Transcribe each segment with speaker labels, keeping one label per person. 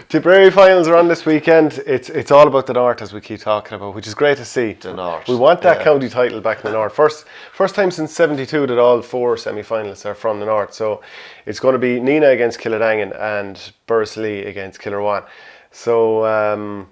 Speaker 1: Tipperary finals are on this weekend. It's all about the North, as we keep talking about, which is great to see.
Speaker 2: The North.
Speaker 1: We want that county title back in the North. First time since '72 that all 4 semi-finalists are from the North. So it's going to be Nenagh against Kiladangan and Borris-Ileigh against Kilruane. So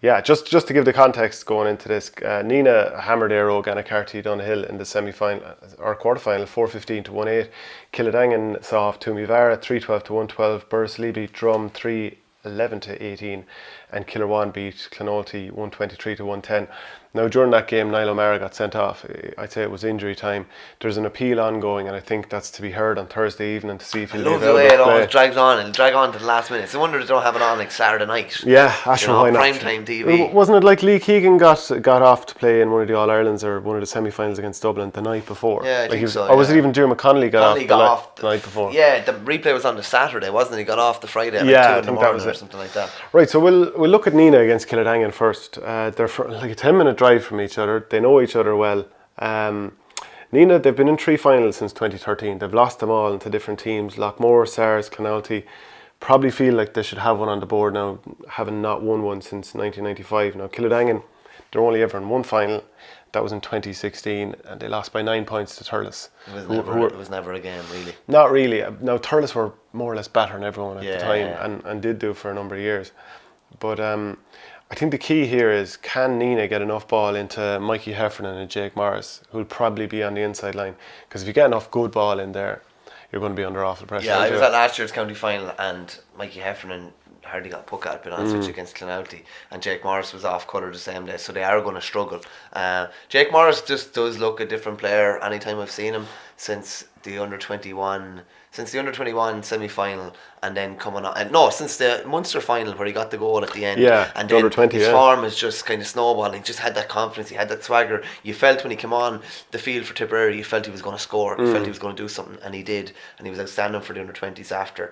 Speaker 1: just to give the context going into this, Nenagh hammered OurGame Donehill in the semi-final or quarter-final, 4-15 to 1-8. Kiladangan saw off Toomevara 3-12 to 1-12. Borris-Ileigh beat Drum 3-11 to 18, and Kilruane beat Clonoulty 123 to 110. Now during that game, Niall O'Mara got sent off. I'd say it was injury time. There's an appeal ongoing, and I think that's to be heard on Thursday evening to see if he'll be available.
Speaker 2: I love the way it always drags on. It'll drag on to the last minute. It's a wonder they don't have it on like Saturday night.
Speaker 1: Yeah, why not?
Speaker 2: Prime time TV.
Speaker 1: Wasn't it like Lee Keegan got off to play in one of the All-Irelands or one of the semi-finals against Dublin the night before?
Speaker 2: Yeah, I think so.
Speaker 1: Or was it even Diarmuid Connolly got off the night before?
Speaker 2: Yeah, the replay was on the Saturday, wasn't it? He got off the Friday at 2 in the morning or something like that.
Speaker 1: Right, so we'll look at Nenagh against Kiladangan first. They're like a 10-minute drive from each other. They know each other well. Nenagh, they've been in 3 finals since 2013. They've lost them all into different teams. Lockmore, SARS, Clonoulty. Probably feel like they should have one on the board now, having not won one since 1995. Now, Kiladangan, they're only ever in one final. That was in 2016, and they lost by 9 points to Thurles.
Speaker 2: It was never a game, really.
Speaker 1: Not really. Now, Thurles were more or less battering everyone at the time, and did do for a number of years. But I think the key here is, can Nenagh get enough ball into Mikey Heffernan and Jake Morris, who'll probably be on the inside line? Because if you get enough good ball in there, you're going to be under awful pressure.
Speaker 2: Yeah, I was at last year's county final, and Mikey Heffernan hardly got puck out, to be honest with you, against Clonoulty, and Jake Morris was off colour the same day, so they are going to struggle. Jake Morris just does look a different player anytime I've seen him since the under 21 semi-final, and then coming on, since the Munster final where he got the goal at the end, and then his form is just kind of snowballing. He just had that confidence, he had that swagger. You felt when he came on the field for Tipperary, you felt he was going to score, you felt he was going to do something, and he did, and he was outstanding for the under 20s after.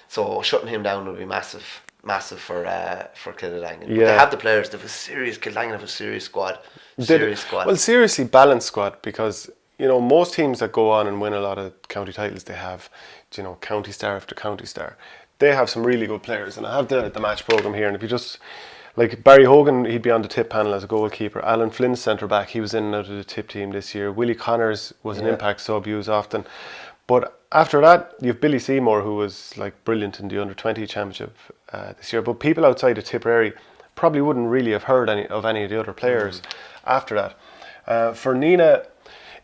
Speaker 2: So shutting him down would be massive for Kiladangan. They have the players. They have a serious Kiladangan have a serious squad. Well, seriously balanced squad, because most teams that go on and win a lot of county titles, they have, county star after county star. They have some really good players, and I have the match programme here, and if you just, like Barry Hogan, he'd be on the tip panel as a goalkeeper. Alan Flynn's centre back, he was in and out of the tip team this year. Willie Connors was an impact sub used often. But after that, you have Billy Seymour, who was like brilliant in the under 20 championship this year. But people outside of Tipperary probably wouldn't really have heard of any of the other players after that. For Nenagh,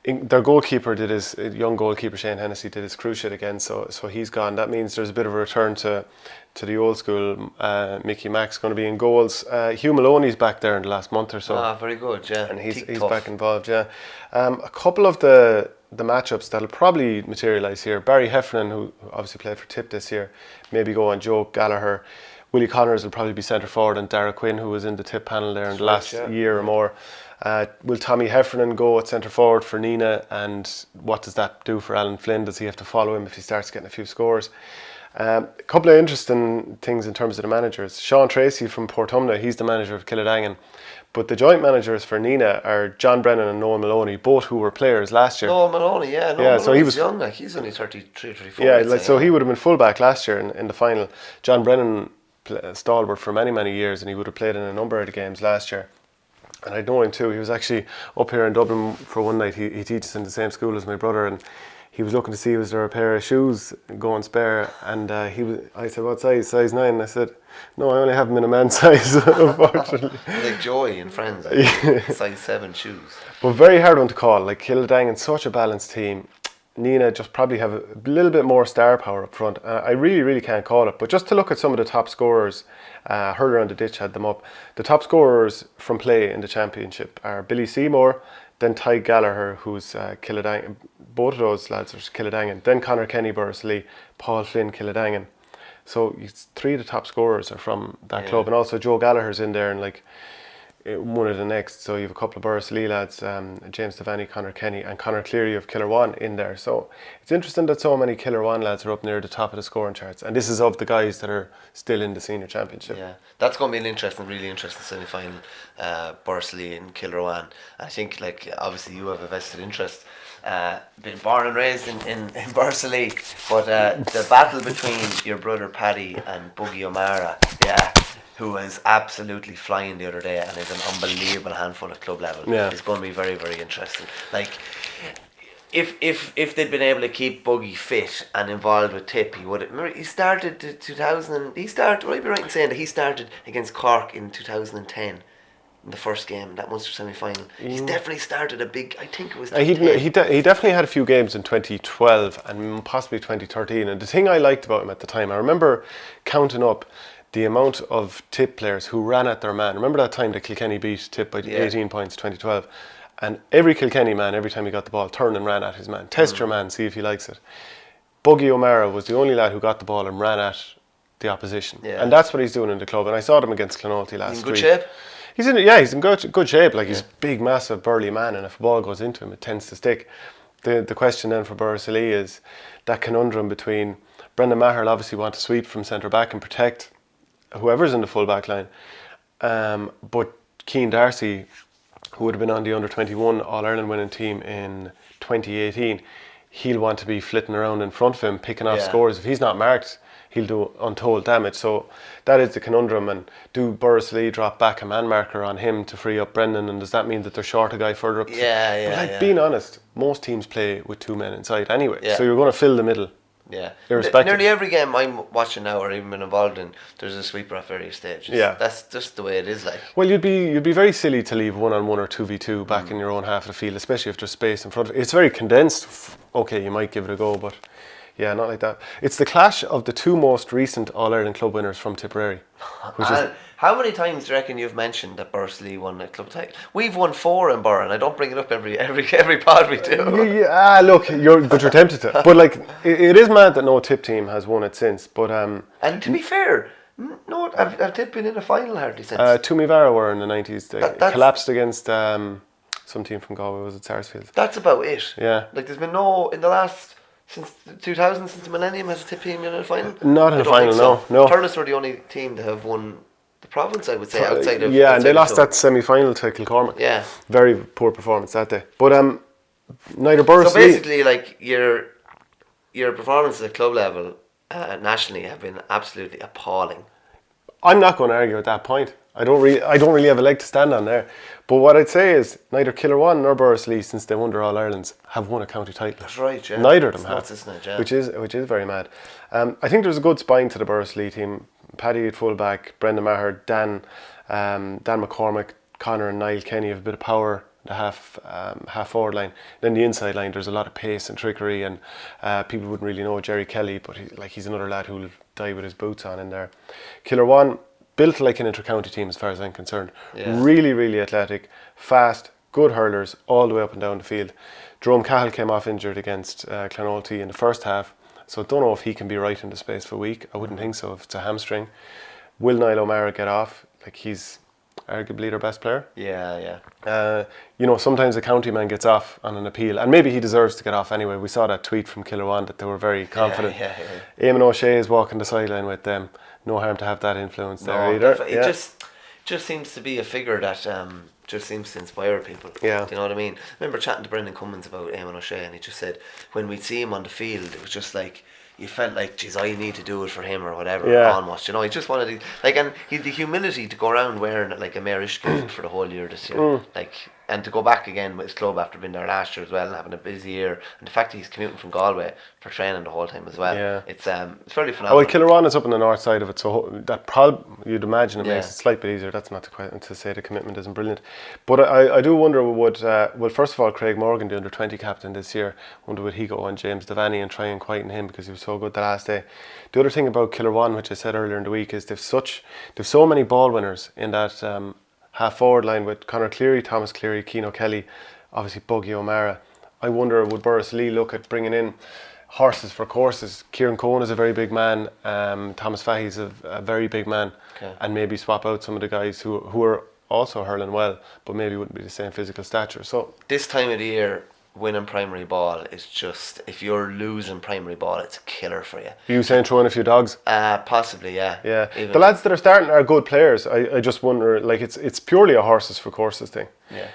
Speaker 2: their goalkeeper young goalkeeper Shane Hennessy did his cruciate again, so he's gone. That means there's a bit of a return to the old school. Mickey Mack's going to be in goals. Hugh Maloney's back there in the last month or so. Very good, yeah.
Speaker 1: And he's back involved, yeah. A couple of the matchups that'll probably materialise here. Barry Heffernan, who obviously played for Tip this year, maybe go on Joe Gallagher. Willie Connors will probably be centre forward, and Dara Quinn, who was in the Tip panel there in the last year or more. Will Tommy Heffernan go at centre forward for Nenagh, and what does that do for Alan Flynn? Does he have to follow him if he starts getting a few scores? A couple of interesting things in terms of the managers. Sean Tracy from Portumna, he's the manager of Kiladangan, but the joint managers for Nenagh are John Brennan and Noel Maloney, both who were players last year.
Speaker 2: Noel Maloney,
Speaker 1: so he was
Speaker 2: young, like he's only 33, 34.
Speaker 1: Yeah, so he would have been fullback last year in the final. John Brennan, stalwart for many, many years, and he would have played in a number of the games last year. And I know him too. He was actually up here in Dublin for one night. He teaches in the same school as my brother, and he was looking to see was there a pair of shoes going spare, and I said, what size? Size 9. And I said, no, I only have them in a man's size, unfortunately.
Speaker 2: Like Joey and Friends, size 7 shoes.
Speaker 1: But very hard one to call. Like Kiladangan, such a balanced team. Nenagh just probably have a little bit more star power up front. I really, really can't call it. But just to look at some of the top scorers, Hurler on the Ditch had them up. The top scorers from play in the championship are Billy Seymour, then Ty Gallagher, who's Kiladangan. Both of those lads are Kiladangan. Then Conor Kenny, Borris-Ileigh, Paul Flynn, Kiladangan. So 3 of the top scorers are from that club, and also Joe Gallagher's in there, and like one of the next. So you have a couple of Borris-Ileigh lads, James Devaney, Conor Kenny, and Conor Cleary of Kilruane in there. So it's interesting that so many Kilruane lads are up near the top of the scoring charts, and this is of the guys that are still in the senior championship.
Speaker 2: Yeah, that's going to be an really interesting semi-final. Borris-Ileigh and Kilruane. I think, like, obviously you have a vested interest. been born and raised in Borris-Ileigh, but the battle between your brother Paddy and Buggy O'Mara, who was absolutely flying the other day and is an unbelievable handful at club level, is going to be very, very interesting. Like, if they'd been able to keep Buggy fit and involved with Tip, he would have. Remember, he started 2000. Would I be right in saying that he started against Cork in 2010? In the first game, that Munster semi-final, he's definitely started a big. I think it was.
Speaker 1: He definitely had a few games in 2012 and possibly 2013. And the thing I liked about him at the time, I remember counting up the amount of Tip players who ran at their man. Remember that time that Kilkenny beat Tip by 18 points, 2012, and every Kilkenny man, every time he got the ball, turned and ran at his man. Test your man, see if he likes it. Buggy O'Mara was the only lad who got the ball and ran at the opposition, and that's what he's doing in the club. And I saw them against Clonoulty last week.
Speaker 2: In good shape.
Speaker 1: He's in good shape. Like, he's a big, massive, burly man, and if a ball goes into him, it tends to stick. The question then for Borris-Ileigh is that conundrum between Brendan Maher will obviously want to sweep from centre back and protect whoever's in the full back line, but Keane Darcy, who would have been on the under-21 All-Ireland winning team in 2018, he'll want to be flitting around in front of him, picking off scores. If he's not marked, he'll do untold damage. So that is the conundrum. And do Borris-Ileigh drop back a man marker on him to free up Brendan? And does that mean that they're short a guy further up? Being honest, most teams play with two men inside anyway. So you're going to fill the middle.
Speaker 2: Yeah.
Speaker 1: Irrespective.
Speaker 2: Nearly every game I'm watching now or even been involved in, there's a sweeper at various stages. Yeah. That's just the way it is. Like.
Speaker 1: Well, you'd be very silly to leave 1-on-1 or 2v2 back in your own half of the field, especially if there's space in front of it. It's very condensed. Okay, you might give it a go, but yeah, not like that. It's the clash of the two most recent All-Ireland club winners from Tipperary.
Speaker 2: How many times do you reckon you've mentioned that Borris-Ileigh won a club title? We've won 4 in Burren. I don't bring it up every pod we do.
Speaker 1: Look, you're tempted to. But like, it is mad that no Tip team has won it since. But
Speaker 2: and to be fair, no, have Tip been in a final hardly since?
Speaker 1: Tumivara were in the 90s. They collapsed against some team from Galway. Was it Sarsfield?
Speaker 2: That's about it.
Speaker 1: Yeah.
Speaker 2: Like, there's been no in the last. Since 2000, since the millennium, has a Tip team been in a final?
Speaker 1: Not in a final, no.
Speaker 2: Thurles were the only team to have won the province, I would say, outside of...
Speaker 1: Yeah, and they lost that semi-final to Kilcormac.
Speaker 2: Yeah.
Speaker 1: Very poor performance that day. But neither Borris-Ileigh...
Speaker 2: So basically, like, your performances at club level nationally have been absolutely appalling.
Speaker 1: I'm not going to argue at that point. I don't really have a leg to stand on there. But what I'd say is neither Kilruane nor Borris-Ileigh, since they won their All-Irelands, have won a county title.
Speaker 2: That's right, yeah.
Speaker 1: Neither of them have,
Speaker 2: nuts, isn't it? Yeah.
Speaker 1: which is very mad. I think there's a good spine to the Borris-Ileigh team. Paddy at full back, Brendan Maher, Dan McCormick, Conor and Niall Kenny have a bit of power. The half forward line. Then the inside line, there's a lot of pace and trickery, and people wouldn't really know Jerry Kelly, but he's another lad who'll die with his boots on in there. Kilruane, built like an inter-county team as far as I'm concerned. Yeah. Really, really athletic, fast, good hurlers all the way up and down the field. Jerome Cahill came off injured against Clonoulty in the first half, so I don't know if he can be right in the space for a week. I wouldn't think so if it's a hamstring. Will Niall O'Mara get off? Like, he's arguably their best player.
Speaker 2: Yeah.
Speaker 1: Sometimes a county man gets off on an appeal, and maybe he deserves to get off anyway. We saw that tweet from Kilruane that they were very confident. Yeah. Eamon O'Shea is walking the sideline with them. No harm to have that influence there either.
Speaker 2: It just seems to be a figure that just seems to inspire people.
Speaker 1: Yeah.
Speaker 2: Do you know what I mean? I remember chatting to Brendan Cummins about Eamon O'Shea, and he just said when we'd see him on the field, it was just like, you felt like, geez, I need to do it for him or whatever, almost, he just wanted to, like, and he had the humility to go around wearing like a Marish kit for the whole year this year, like, and to go back again with his club after being there last year as well and having a busy year, and the fact that he's commuting from Galway for training the whole time as well, it's fairly phenomenal.
Speaker 1: Well, Kilruane is up on the north side of it, so that you'd imagine it makes it a slight bit easier. That's not to say the commitment isn't brilliant, but I do wonder would first of all, Craig Morgan, the under-20 captain this year, wonder would he go on James Devaney and try and quieten him because he was so good the last day. The other thing about Kilruane, which I said earlier in the week, is they've so many ball winners in that half forward line with Conor Cleary, Thomas Cleary, Keane O'Kelly, obviously Buggy O'Mara. I wonder would Borris-Ileigh look at bringing in horses for courses. Kieran Cohen is a very big man, Thomas Fahey's a very big man, and maybe swap out some of the guys who are also hurling well but maybe wouldn't be the same physical stature. So this time of the year, winning primary ball is just, if you're losing primary ball, it's a killer for you. Are you saying throw in a few dogs? Possibly, yeah. The lads that are starting are good players. I just wonder, like, it's purely a horses for courses thing. Yeah.